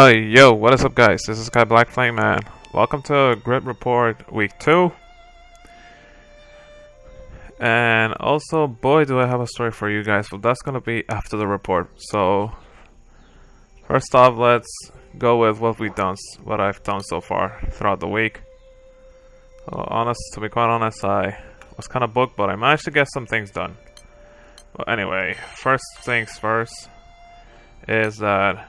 Yo, what is up guys? This is Kyblackflame and welcome to Grid Report Week 2. And also, boy do I have a story for you guys, but that's gonna be after the report. So, first off, let's go with what I've done so far throughout the week. To be quite honest, I was kind of booked, but I managed to get some things done. But anyway, first things first is that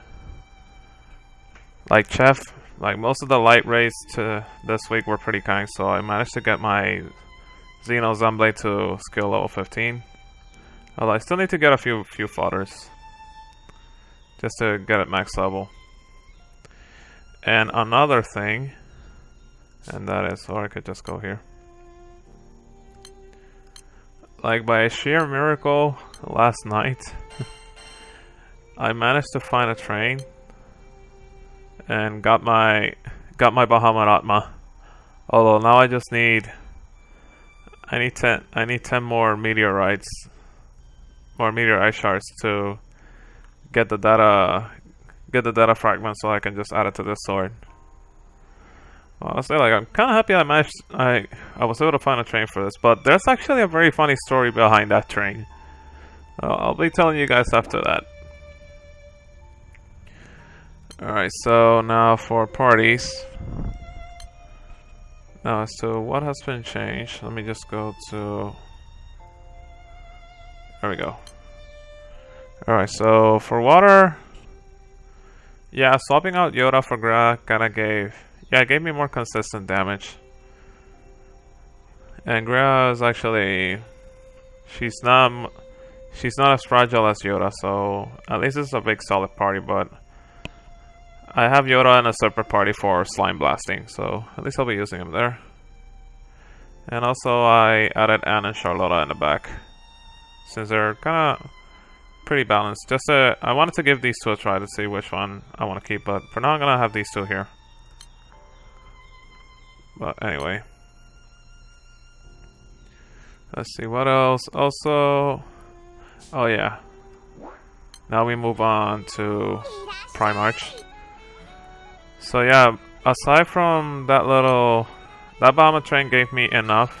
like most of the light rays to this week were pretty kind, so I managed to get my Xeno Zenblade to skill level 15. Although I still need to get a few fodders just to get it max level. And another thing, and that is, or I could just go here. Like by a sheer miracle, last night I managed to find a train and got my Bahamut Atma. Although now I just need I need 10 more meteorites, more meteorite shards to get the data fragment so I can just add it to this sword. Honestly, like, I'm kind of happy I was able to find a train for this, but there's actually a very funny story behind that train. I'll be telling you guys after that. Alright, so now for parties. Now as to what has been changed, let me just go to... There we go. Alright, so for water... Yeah, swapping out Yoda for Gra kinda gave... Yeah, it gave me more consistent damage. And Gra is actually... She's not as fragile as Yoda, so at least it's a big solid party, but... I have Yoda in a separate party for slime blasting, so at least I'll be using him there. And also I added Anne and Charlotta in the back, since they're kind of pretty balanced. I wanted to give these two a try to see which one I want to keep, but for now I'm gonna have these two here. But anyway, let's see what else. Also, oh yeah, now we move on to Prime Arch. So yeah, aside from that Bahamut train gave me enough,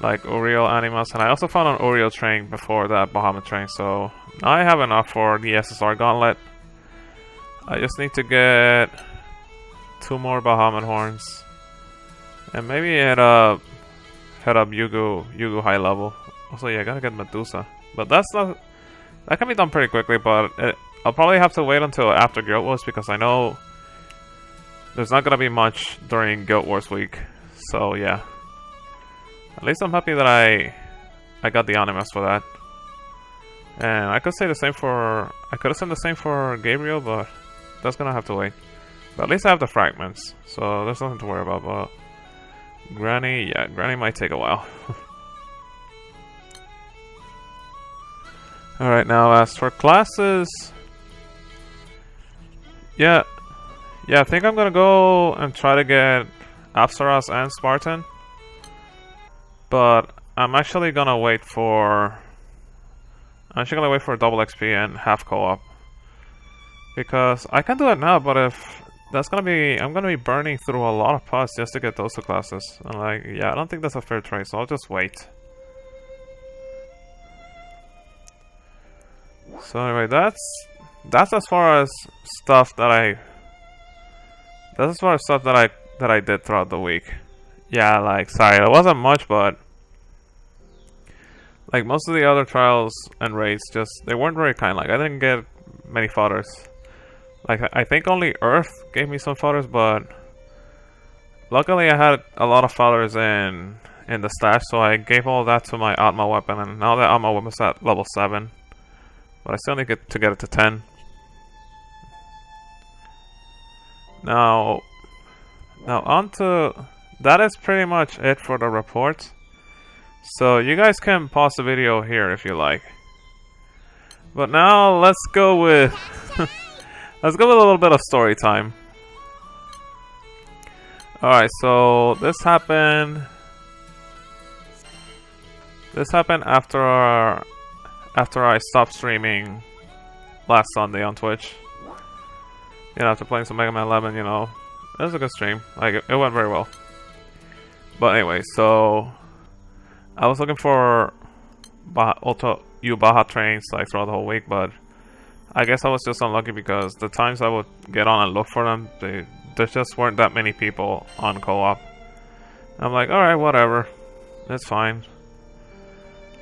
like Uriel Animus, and I also found an Uriel train before that Bahamut train, so now I have enough for the SSR Gauntlet. I just need to get 2 more Bahamut horns, and maybe head up Yugu high level. Also, yeah, I gotta get Medusa, but that can be done pretty quickly. But I'll probably have to wait until after Guild Wars because I know there's not gonna be much during Guild Wars week, so yeah. At least I'm happy that I got the Animus for that. And I could say the same for... I could have said the same for Gabriel, but that's gonna have to wait. But at least I have the fragments, so there's nothing to worry about. But Granny, yeah, Granny might take a while. Alright, now as for classes... Yeah, I think I'm gonna go and try to get Apsaras and Spartan. But I'm actually gonna wait for... a double XP and half co-op. Because I can do it now, but if... That's gonna be... I'm gonna be burning through a lot of pots just to get those 2 classes. And like, yeah, I don't think that's a fair trade, so I'll just wait. So anyway, that's as far as stuff that I... That's as far as stuff that I did throughout the week. Yeah, like, sorry, it wasn't much, but... Like, most of the other trials and raids they weren't very kind. Like, I didn't get many fodders. Like, I think only Earth gave me some fodders, but... Luckily, I had a lot of fodders in the stash, so I gave all that to my Atma weapon, and now that Atma weapon's at level 7. But I still need to get it to 10. Now on to... That is pretty much it for the report. So you guys can pause the video here if you like. But now let's go with... let's go with a little bit of story time. Alright, so this happened after I stopped streaming last Sunday on Twitch. you know, after playing some Mega Man 11, you know, it was a good stream. Like, it went very well. But anyway, so I was looking for Ubaha trains like throughout the whole week, but I guess I was just unlucky because the times I would get on and look for them, there just weren't that many people on co-op. I'm like, alright, whatever. It's fine.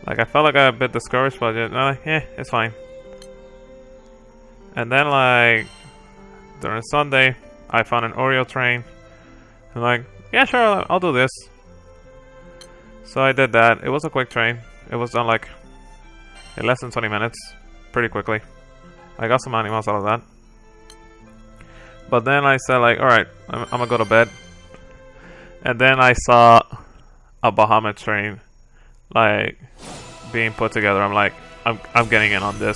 Like, I felt like I got a bit discouraged, but it's fine. And then, like, during Sunday, I found an Oreo train. I'm like, yeah, sure, I'll do this. So I did that. It was a quick train. It was done, like, in less than 20 minutes. Pretty quickly. I got some animals out of that. But then I said, like, alright, I'm gonna go to bed. And then I saw a Bahamut train, like, being put together. I'm like, I'm getting in on this.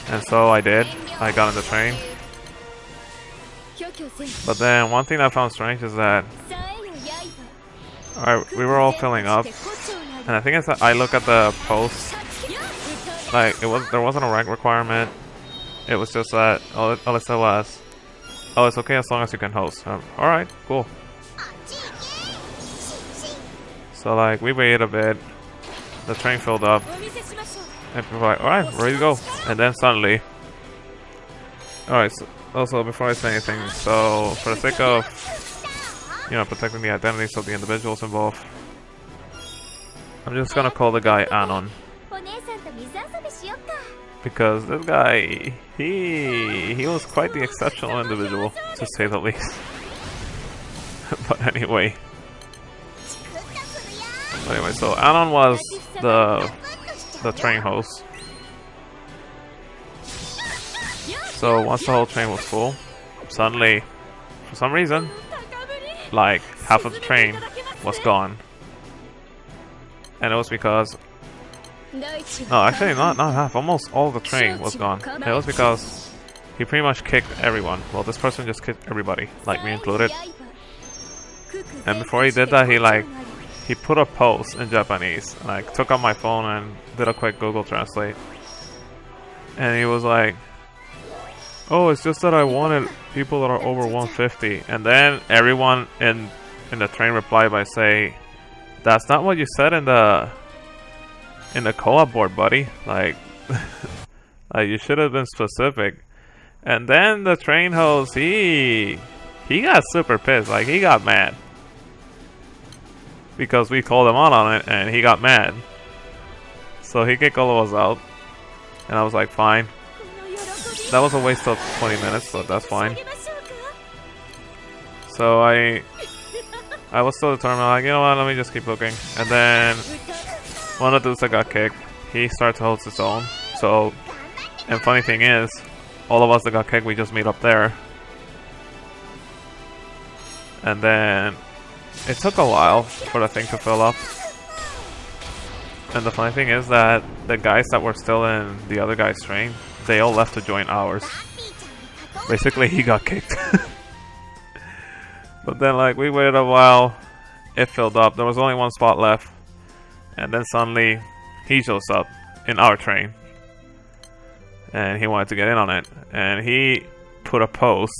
And so I did. I got on the train. But then one thing I found strange is that, alright, we were all filling up. And I think it's that I look at the post. Like, there wasn't a rank requirement. It was just that all it said was, oh, it's okay as long as you can host. Alright, cool. So, like, we waited a bit. The train filled up. And people were like, alright, ready to go. And then suddenly... Alright, so also, before I say anything, so, for the sake of, you know, protecting the identities of the individuals involved, I'm just gonna call the guy Anon. Because this guy, he was quite the exceptional individual, to say the least. But anyway. So Anon was the train host. So once the whole train was full, suddenly, for some reason, like half of the train was gone. And it was because, no, actually not half, almost all the train was gone. It was because he pretty much kicked everyone. Well, this person just kicked everybody, like me included. And before he did that, he put a post in Japanese. And I took out my phone and did a quick Google Translate. And he was like, oh, it's just that I wanted people that are over 150. And then everyone in the train replied by saying, that's not what you said in the co-op board, buddy. Like, like you should have been specific. And then the train host, he got super pissed. Like, he got mad because we called him on it, and he got mad. So he kicked all of us out, and I was like, fine. That was a waste of 20 minutes, but that's fine. So I was still determined, like, you know what, let me just keep looking. And then one of the dudes that got kicked, he started to host his own. So, and funny thing is, all of us that got kicked, we just meet up there. And then it took a while for the thing to fill up. And the funny thing is that the guys that were still in the other guy's train, they all left to join ours. Basically, he got kicked. But then, like, we waited a while. It filled up. There was only one spot left. And then suddenly, he shows up in our train. And he wanted to get in on it. And he put a post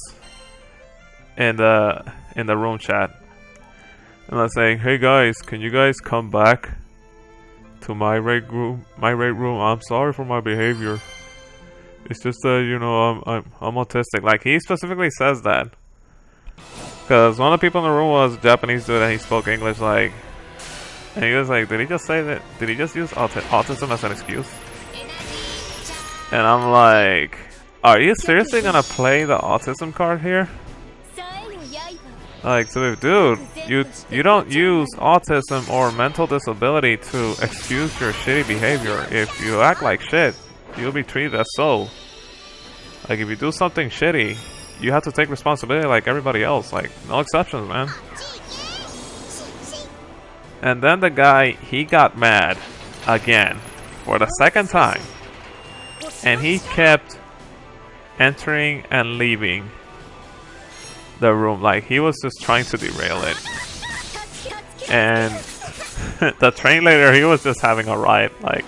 in the room chat. And I was saying, hey guys, can you guys come back to my raid room? I'm sorry for my behavior. It's just that, you know, I'm autistic. Like, he specifically says that. Because one of the people in the room was a Japanese dude and he spoke English, like, and he was like, did he just say that? Did he just use autism as an excuse? And I'm like, are you seriously gonna play the autism card here? Like, dude, you don't use autism or mental disability to excuse your shitty behavior. If you act like shit, you'll be treated as so. Like, if you do something shitty, you have to take responsibility like everybody else. Like, no exceptions, man. And then the guy, he got mad again for the second time. And he kept entering and leaving the room. Like, he was just trying to derail it. And the train leader, he was just having a riot. Like,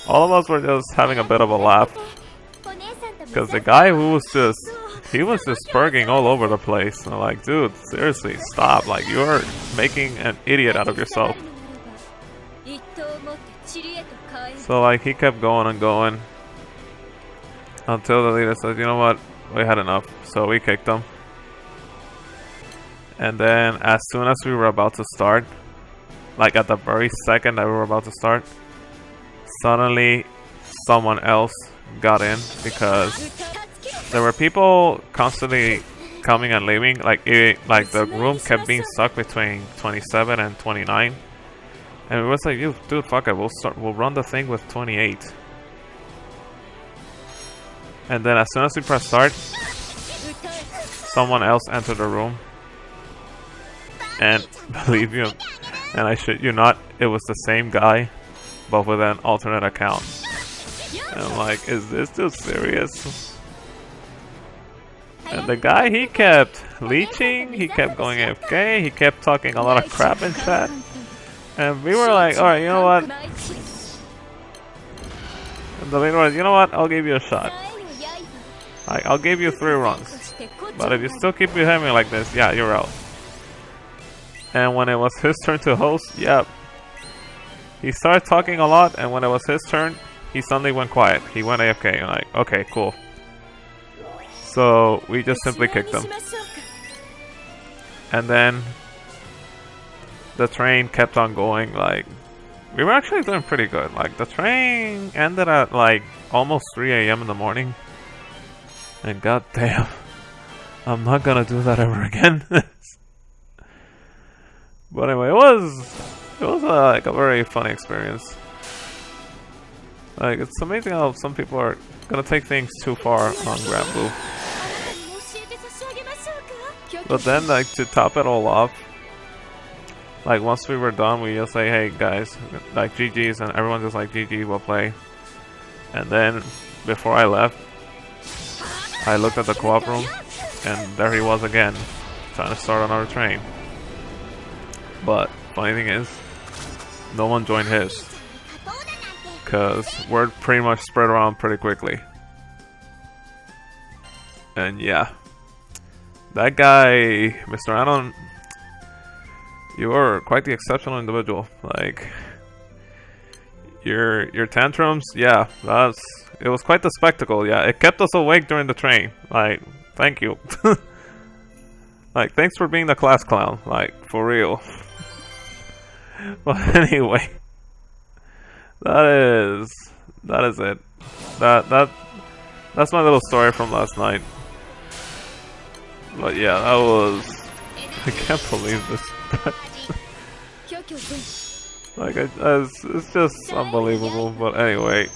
all of us were just having a bit of a laugh. Because the guy who was just, he was just spurging all over the place. And I'm like, dude, seriously, stop. Like, you're making an idiot out of yourself. So, like, he kept going and going. Until the leader said, you know what, we had enough. So we kicked him. And then, as soon as we were about to start, like at the very second that we were about to start, suddenly someone else got in because there were people constantly coming and leaving. Like the room kept being stuck between 27 and 29, and it was like, dude, fuck it, we'll run the thing with 28. And then as soon as we press start, someone else entered the room, and believe you, and I shit you not, it was the same guy, but with an alternate account. And I'm like, is this too serious? And the guy, he kept leeching, he kept going AFK, he kept talking a lot of crap in chat. And we were like, alright, you know what? And the leader was, you know what? I'll give you a shot. Like, I'll give you 3 runs. But if you still keep behaving like this, yeah, you're out. And when it was his turn to host, yeah, he started talking a lot, and when it was his turn, he suddenly went quiet. He went AFK, and like, okay, cool. So we just simply kicked him. And then the train kept on going. Like, we were actually doing pretty good. Like, the train ended at like almost 3 AM in the morning. And goddamn, I'm not gonna do that ever again. But anyway, it was like a very funny experience. Like, it's amazing how some people are gonna take things too far on Granblue. But then, like, to top it all off, like, once we were done, we just say, hey guys, like, GG's, and everyone just like, GG, we'll play. And then, before I left, I looked at the co-op room, and there he was again, trying to start another train. But funny thing is, no one joined his, because word pretty much spread around pretty quickly. And yeah, that guy, Mr. Anon, you are quite the exceptional individual. Like, your tantrums, yeah, it was quite the spectacle. Yeah, it kept us awake during the train. Like, thank you. Like, thanks for being the class clown. Like, for real. But anyway, that is it. That's my little story from last night. But yeah, that was, I can't believe this. Like, it's just unbelievable. But anyway,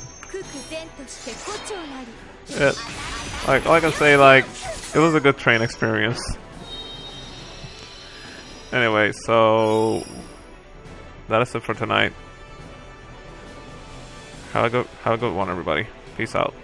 like, all I can say, like, it was a good train experience. Anyway, so that is it for tonight. Have a good one, everybody. Peace out.